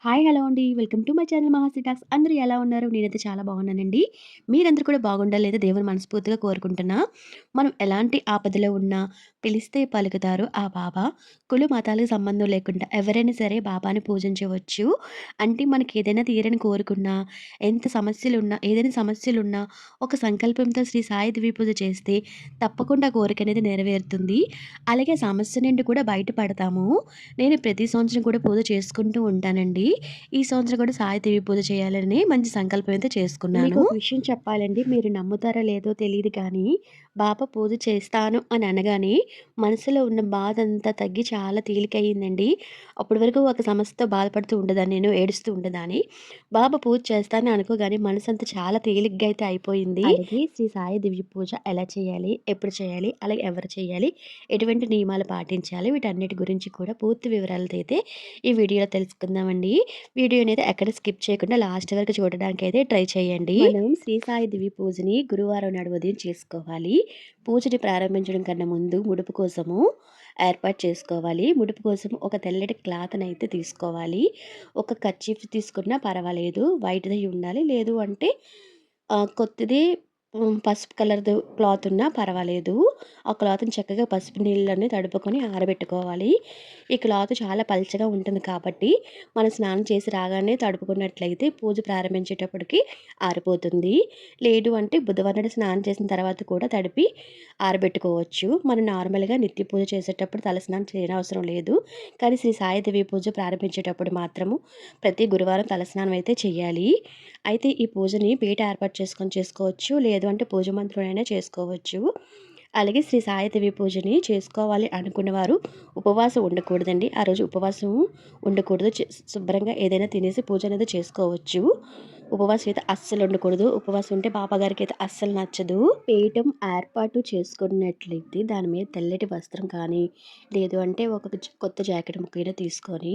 Hi! Hello అండి. Welcome to my channel Mahasi talks. అందరూ ఎలా ఉన్నారు? నేనైతే చాలా బాగున్నానండి. మీరందరూ కూడా బాగుండాలి లేదా దేవుని మనస్ఫూర్తిగా కోరుకుంటున్నా. మనం ఎలాంటి ఆపదలో ఉన్నా పిలిస్తే పలుకుతారు ఆ బాబా. కుల మతాలకు సంబంధం లేకుండా ఎవరైనా సరే బాబాని పూజించవచ్చు. అంటే మనకి ఏదైనా తీరని కోరుకున్నా, ఎంత సమస్యలున్నా, ఏదైనా సమస్యలున్నా ఒక సంకల్పంతో శ్రీ సాయి దివ్య పూజ చేస్తే తప్పకుండా కోరిక అనేది నెరవేరుతుంది. అలాగే సమస్య నుండి కూడా బయటపడతాము. నేను ప్రతి సంవత్సరం కూడా పూజ చేసుకుంటూ ఉంటానండి. ఈ సంవత్సరం కూడా సాయిదేవి పూజ చేయాలని మంచి సంకల్పం అయితే చేసుకున్నాను. మీకొక విషయం చెప్పాలండి. మీరు నమ్ముతారో లేదో తెలీదు కానీ, బాబా పూజ చేస్తాను అని అనగానే మనసులో ఉన్న బాధంతా తగ్గి చాలా తేలికయిందండి. అప్పటి వరకు ఒక సమస్యతో బాధపడుతూ ఉండేదాన్ని నేను. ఏడుస్తూ ఉండేదాన్ని. బాబా పూజ చేస్తాను అనుకోగానే మనసంతా చాలా తేలిగ్గా అయితే అయిపోయింది. అలాగే శ్రీ సాయి దివ్య పూజ ఎలా చేయాలి? ఎప్పుడు చేయాలి? అలాగే ఎవరు చేయాలి? ఎటువంటి నియమాలు పాటించాలి? వీటన్నిటి గురించి కూడా పూర్తి వివరాలతో అయితే ఈ వీడియోలో తెలుసుకుందామండి. వీడియో అనేది ఎక్కడ స్కిప్ చేయకుండా లాస్ట్ వరకు చూడడానికైతే ట్రై చేయండి. మనం శ్రీ సాయి దివి పూజని గురువారం నాడు ఉదయం చేసుకోవాలి. పూజని ప్రారంభించడం కన్నా ముందు ముడుపు కోసము ఏర్పాటు చేసుకోవాలి. ముడుపు కోసం ఒక తెల్లటి క్లాత్‌నైతే తీసుకోవాలి. ఒక కర్చీఫ్ తీసుకున్నా పర్వాలేదు. వైట్‌ది ఉండాలి. లేదు అంటే కొత్తది పసుపు కలర్‌ది క్లాత్ ఉన్నా పర్వాలేదు. ఆ క్లాత్‌ని చక్కగా పసుపు నీళ్ళని తడుపుకొని ఆరబెట్టుకోవాలి. ఈ క్లాత్ చాలా పల్చగా ఉంటుంది కాబట్టి, మనం స్నానం చేసి రాగానే తడుపుకున్నట్లయితే పూజ ప్రారంభించేటప్పటికి ఆరిపోతుంది. లేదు అంటే బుధవారం నాడు స్నానం చేసిన తర్వాత కూడా తడిపి ఆరబెట్టుకోవచ్చు. మనం నార్మల్‌గా నిత్య పూజ చేసేటప్పుడు తలస్నానం చేయనవసరం లేదు. కానీ శ్రీ సాయిదేవి పూజ ప్రారంభించేటప్పుడు మాత్రము ప్రతి గురువారం తలస్నానం అయితే చెయ్యాలి. అయితే ఈ పూజని బయట ఏర్పాటు చేసుకొని చేసుకోవచ్చు. లేదు అంటే పూజ మందిరంలోనైనా చేసుకోవచ్చు. అలాగే శ్రీ సాయిదేవి పూజని చేసుకోవాలి అనుకున్నవారు ఉపవాసం ఉండకూడదండి. ఆ రోజు ఉపవాసం ఉండకూడదు. శుభ్రంగా ఏదైనా తినేసి పూజ అనేది చేసుకోవచ్చు. ఉపవాసం అయితే అస్సలు ఉండకూడదు. ఉపవాసం ఉంటే బాబాగారికి అయితే అస్సలు నచ్చదు. పీఠం ఏర్పాటు చేసుకున్నట్లయితే దాని మీద తెల్లటి వస్త్రం కానీ, లేదు అంటే ఒక కొత్త జాకెట్ ముక్కైనా తీసుకొని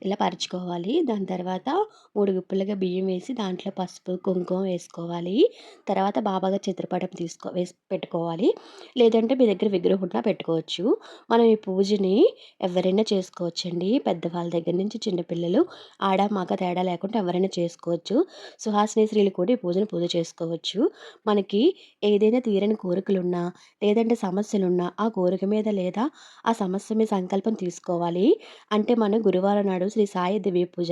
ఇలా పరుచుకోవాలి. దాని తర్వాత 3 గుప్పులుగా బియ్యం వేసి దాంట్లో పసుపు, కుంకుమ వేసుకోవాలి. తర్వాత బాబాగారి చిత్రపటం వేసి పెట్టుకోవాలి. లేదంటే మీ దగ్గర విగ్రహం ఉన్నా పెట్టుకోవచ్చు. మనం ఈ పూజని ఎవరైనా చేసుకోవచ్చండి. పెద్దవాళ్ళ దగ్గర నుంచి చిన్న పిల్లలు, ఆడ, మగ తేడా లేకుండా ఎవరైనా చేసుకోవచ్చు. సుహాసిని స్త్రీలు కూడా ఈ పూజ చేసుకోవచ్చు. మనకి ఏదైనా తీరని కోరికలున్నా, లేదంటే సమస్యలున్నా ఆ కోరిక మీద లేదా ఆ సమస్య మీద సంకల్పం తీసుకోవాలి. అంటే మనం గురువారం నాడు శ్రీ సాయి దివ్య పూజ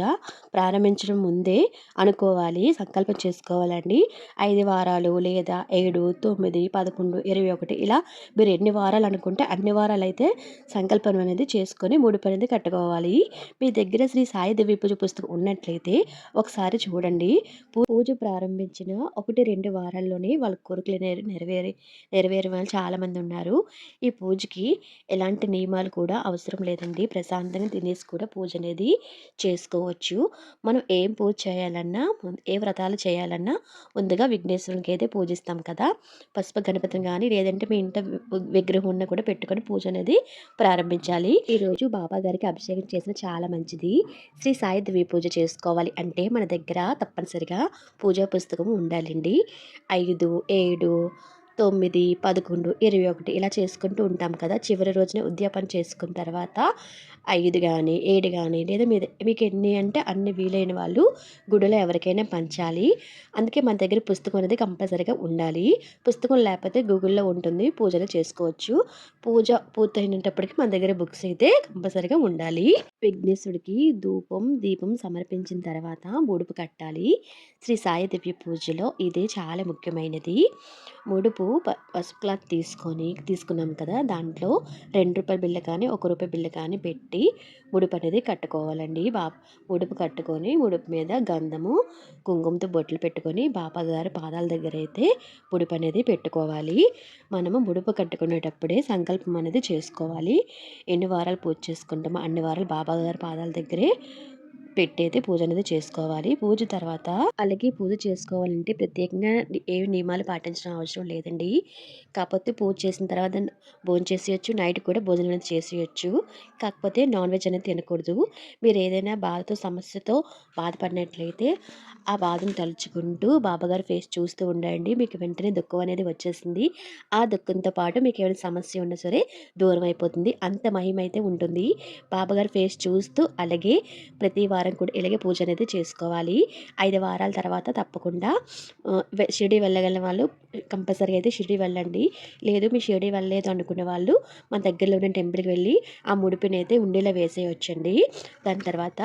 ప్రారంభించడం ముందే అనుకోవాలి. సంకల్పం చేసుకోవాలండి. 5 వారాలు లేదా 7, 9, 11, 21 ఇలా మీరు ఎన్ని వారాలు అనుకుంటే అన్ని వారాలైతే సంకల్పం అనేది చేసుకొని ముడుపనేది కట్టుకోవాలి. మీ దగ్గర శ్రీ సాయి దివ్య పూజ పుస్తకం ఉన్నట్లయితే ఒకసారి చూడండి. పూజ ప్రారంభించిన 1, 2 వారాల్లోనే వాళ్ళ కోరికలు నెరవేరే వాళ్ళు చాలామంది ఉన్నారు. ఈ పూజకి ఎలాంటి నియమాలు కూడా అవసరం లేదండి. ప్రశాంతంగా తినేసి కూడా పూజ అనేది చేసుకోవచ్చు. మనం ఏం పూజ చేయాలన్నా, ఏ వ్రతాలు చేయాలన్నా ముందుగా విఘ్నేశ్వరునికి అయితే పూజిస్తాం కదా! పసుపు గణపతిని గానీ, లేదంటే మీ ఇంట విగ్రహం ఉన్నా కూడా పెట్టుకొని పూజ అనేది ప్రారంభించాలి. ఈరోజు బాబా గారికి అభిషేకం చేసిన చాలా మంచిది. శ్రీ సాయి దివ్య పూజ చేసుకోవాలి అంటే మన దగ్గర తప్పనిసరిగా పూజా పుస్తకం ఉండాలండి. 5, 7, 9, 11, 21 ఇలా చేసుకుంటూ ఉంటాం కదా! చివరి రోజున ఉద్యాపన చేసుకున్న తర్వాత 5 గానీ, 7 గానీ లేదా మీకు ఎన్ని అంటే అన్ని వీలైన వాళ్ళు గుడిలో ఎవరికైనా పంచాలి. అందుకే మన దగ్గర పుస్తకం అనేది కంపల్సరీగా ఉండాలి. పుస్తకం లేకపోతే గూగుల్‌లో ఉంటుంది. పూజలు చేసుకోవచ్చు. పూజ పూర్తయినేటప్పటికి మన దగ్గర బుక్స్ అయితే కంపల్సరీగా ఉండాలి. విఘ్నేశ్వరుడికి ధూపం, దీపం సమర్పించిన తర్వాత ముడుపు కట్టాలి. శ్రీ సాయి దివ్య పూజలో ఇది చాలా ముఖ్యమైనది. ముడుపు పసుపు క్లాత్ తీసుకున్నాం కదా! దాంట్లో రూ. 2 బిళ్ళ కానీ, రూ. 1 బిళ్ళ కానీ పెట్టి ముడుపు అనేది కట్టుకోవాలండి. ముడుపు కట్టుకొని ముడుపు మీద గంధము, కుంకుమతో బొట్లు పెట్టుకొని బాబా గారి పాదాల దగ్గర అయితే ముడుపు అనేది పెట్టుకోవాలి. మనము ముడుపు కట్టుకునేటప్పుడే సంకల్పం అనేది చేసుకోవాలి. ఎన్ని వారాలు పూజ చేసుకుంటామో అన్ని వారాలు బాబాగారి పాదాల దగ్గరే పెట్టయితే పూజ అనేది చేసుకోవాలి. పూజ తర్వాత అలాగే పూజ చేసుకోవాలంటే ప్రత్యేకంగా ఏవి నియమాలు పాటించడం అవసరం లేదండి. కాకపోతే పూజ చేసిన తర్వాత భోంచేసేయొచ్చు. నైట్ కూడా భోజనం అనేది చేసేయొచ్చు. కాకపోతే నాన్ వెజ్ అనేది తినకూడదు. మీరు ఏదైనా బాధతో సమస్యతో బాధపడినట్లయితే ఆ బాధను తలుచుకుంటూ బాబాగారి ఫేస్ చూస్తూ ఉండండి. మీకు వెంటనే దుఃఖం అనేది వచ్చేసింది. ఆ దుఃఖంతో పాటు మీకు ఏమైనా సమస్య ఉన్నా సరే దూరం అయిపోతుంది. అంత మహిమ అయితే ఉంటుంది. బాబాగారి ఫేస్ చూస్తూ అలాగే ప్రతి వారం వారం కూడా ఇలాగే పూజ అనేది చేసుకోవాలి. 5 వారాల తర్వాత తప్పకుండా షిరిడి వెళ్ళగల వాళ్ళు కంపల్సరీగా అయితే షిరిడి వెళ్ళండి. లేదు మీరు షిరిడి వెళ్ళలేదు అనుకునే వాళ్ళు మన దగ్గరలో ఉన్న టెంపుల్‌కి వెళ్ళి ఆ ముడిపినైతే ఉండీలో వేసేయొచ్చండి. దాని తర్వాత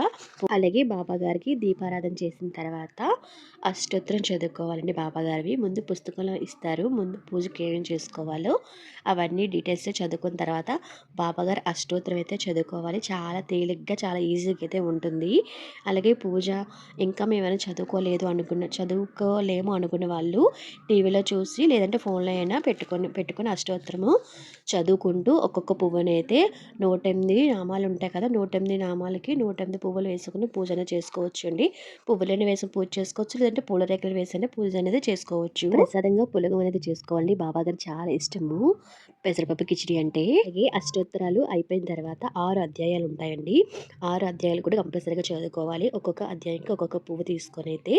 అలాగే బాబా గారికి దీపారాధన చేసిన తర్వాత అష్టోత్తరం చదువుకోవాలండి బాబాగారివి. ముందు పుస్తకంలో ఇస్తారు. ముందు పూజకి ఏమేం చేసుకోవాలో అవన్నీ డీటెయిల్స్ చదువుకున్న తర్వాత బాబాగారు అష్టోత్తరం అయితే చదువుకోవాలి. చాలా తేలిగ్గా చాలా ఈజీగా అయితే ఉంటుంది. అలాగే పూజ ఇంకా మేమైనా చదువుకోలేము అనుకున్న వాళ్ళు టీవీలో చూసి లేదంటే ఫోన్లో అయినా పెట్టుకొని అష్టోత్తరము చదువుకుంటూ ఒక్కొక్క పువ్వునైతే 108 నామాలు ఉంటాయి కదా, 108 నామాలకి 108 పువ్వులు వేసుకుని పూజ అనేది చేసుకోవచ్చు అండి. పువ్వులని వేసి పూజ చేసుకోవచ్చు, లేదంటే పూల రేకులు వేసి పూజ అనేది చేసుకోవచ్చు. ప్రసాదంగా పులగం అనేది చేసుకోవాలి. బాబా గారు చాలా ఇష్టము పెసరపప్పు కిచిడి అంటే. అలాగే అష్టోత్తరాలు అయిపోయిన తర్వాత 6 అధ్యాయాలు ఉంటాయండి. 6 అధ్యాయాలు కూడా కంపల్సరీగా చదువుకోవాలి. ఒక్కొక్క అధ్యాయానికి ఒక్కొక్క పువ్వు తీసుకొని అయితే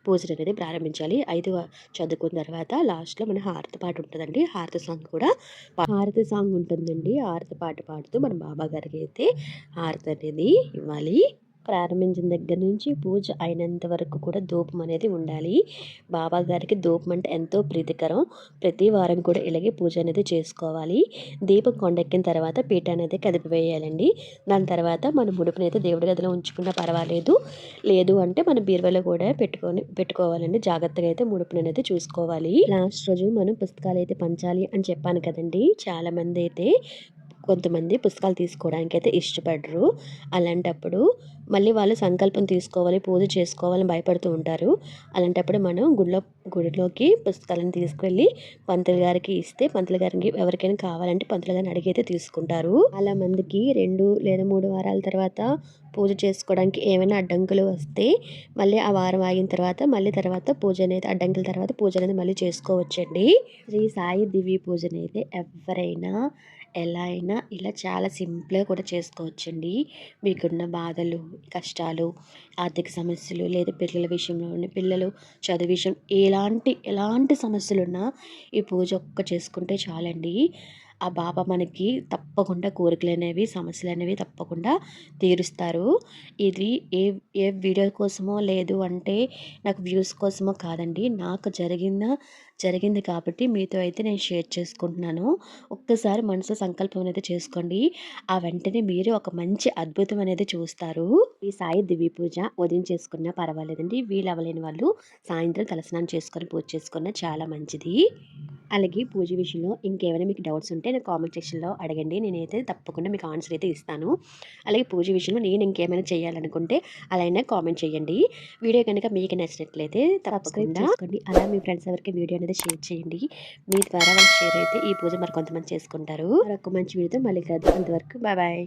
పూజ అనేది ప్రారంభించాలి. 5 చదువుకున్న తర్వాత లాస్ట్‌లో మన హారతి పాట ఉంటుందండి. హారతి సాంగ్ ఉంటుందండి. హారతి పాట పాడుతూ మన బాబా గారికి అయితే హారతి అనేది ఇవ్వాలి. ప్రారంభించిన దగ్గర నుంచి పూజ అయినంత వరకు కూడా ధూపం అనేది ఉండాలి. బాబా గారికి ధూపం అంటే ఎంతో ప్రీతికరం. ప్రతి వారం కూడా ఇలాగే పూజ అనేది చేసుకోవాలి. దీపం కొండెక్కిన తర్వాత పీట అనేది కదిపివేయాలండి. దాని తర్వాత మన ముడుపునైతే దేవుడి గదిలో ఉంచుకున్నా పర్వాలేదు. లేదు అంటే మన బీరువాలో కూడా పెట్టుకోవాలండి. జాగ్రత్తగా అయితే ముడుపుననేది చూసుకోవాలి. లాస్ట్ రోజు మనం పుస్తకాలు అయితే పంచాలి అని చెప్పాను కదండి. చాలామంది అయితే కొంతమంది పుస్తకాలు తీసుకోవడానికి అయితే ఇష్టపడరు. అలాంటప్పుడు మళ్ళీ వాళ్ళు సంకల్పం తీసుకోవాలి, పూజ చేసుకోవాలని భయపడుతూ ఉంటారు. అలాంటప్పుడు మనం గుడిలోకి పుస్తకాలను తీసుకెళ్ళి పంతులు గారికి ఇస్తే పంతులు గారికి ఎవరికైనా కావాలంటే పంతులు గారిని అడిగి అయితే తీసుకుంటారు. చాలా మందికి 2 లేదా 3 వారాల తర్వాత పూజ చేసుకోవడానికి ఏమైనా అడ్డంకులు వస్తే మళ్ళీ ఆ వారం ఆగిన తర్వాత పూజ అనేది అడ్డంకుల తర్వాత పూజ అనేది మళ్ళీ చేసుకోవచ్చండి. శ్రీ సాయి దివ్య పూజనైతే ఎవరైనా ఎలా అయినా ఇలా చాలా సింపుల్‌గా కూడా చేసుకోవచ్చండి. మీకున్న బాధలు, కష్టాలు, ఆర్థిక సమస్యలు లేదా పిల్లల విషయంలోని పిల్లలు చదువు విషయం ఎలాంటి సమస్యలున్నా ఈ పూజ చేసుకుంటే చాలండి. ఆ బాబా మనకి తప్పకుండా కోరికలనేవి, సమస్యలనేవి తప్పకుండా తీరుస్తారు. ఇది ఏ ఏ వీడియో కోసమో లేదు అంటే నాకు వ్యూస్ కోసమో కాదండి. నాకు జరిగింది కాబట్టి మీతో అయితే నేను షేర్ చేసుకుంటున్నాను. ఒక్కసారి మనసులో సంకల్పం అనేది చేసుకోండి. ఆ వెంటనే మీరు ఒక మంచి అద్భుతం అనేది చూస్తారు. ఈ సాయి దివ్య పూజ ఉదయం చేసుకున్నా పర్వాలేదండి. వీలవ్వలేని వాళ్ళు సాయంత్రం తలస్నానం చేసుకొని పూజ చేసుకున్నా చాలా మంచిది. అలాగే పూజ విషయంలో ఇంకేమైనా మీకు డౌట్స్ ఉంటే నాకు కామెంట్ సెక్షన్‌లో అడగండి. నేనైతే తప్పకుండా మీకు ఆన్సర్ అయితే ఇస్తాను. అలాగే పూజ విషయంలో నేను ఇంకేమైనా చేయాలనుకుంటే అలా అయినా కామెంట్ చేయండి. వీడియో కనుక మీకు నచ్చినట్లయితే సబ్స్క్రైబ్ చేసుకోండి. అలా మీ ఫ్రెండ్స్ ఎవరికి వీడియో అనేది షేర్ చేయండి. మీ ద్వారా వాళ్ళకి షేర్ అయితే ఈ పూజ మరి కొంతమంది చేసుకుంటారు. మరొక మంచి వీడియోతో మళ్ళీ కలుద్దాం. అంతవరకు బాయ్ బాయ్.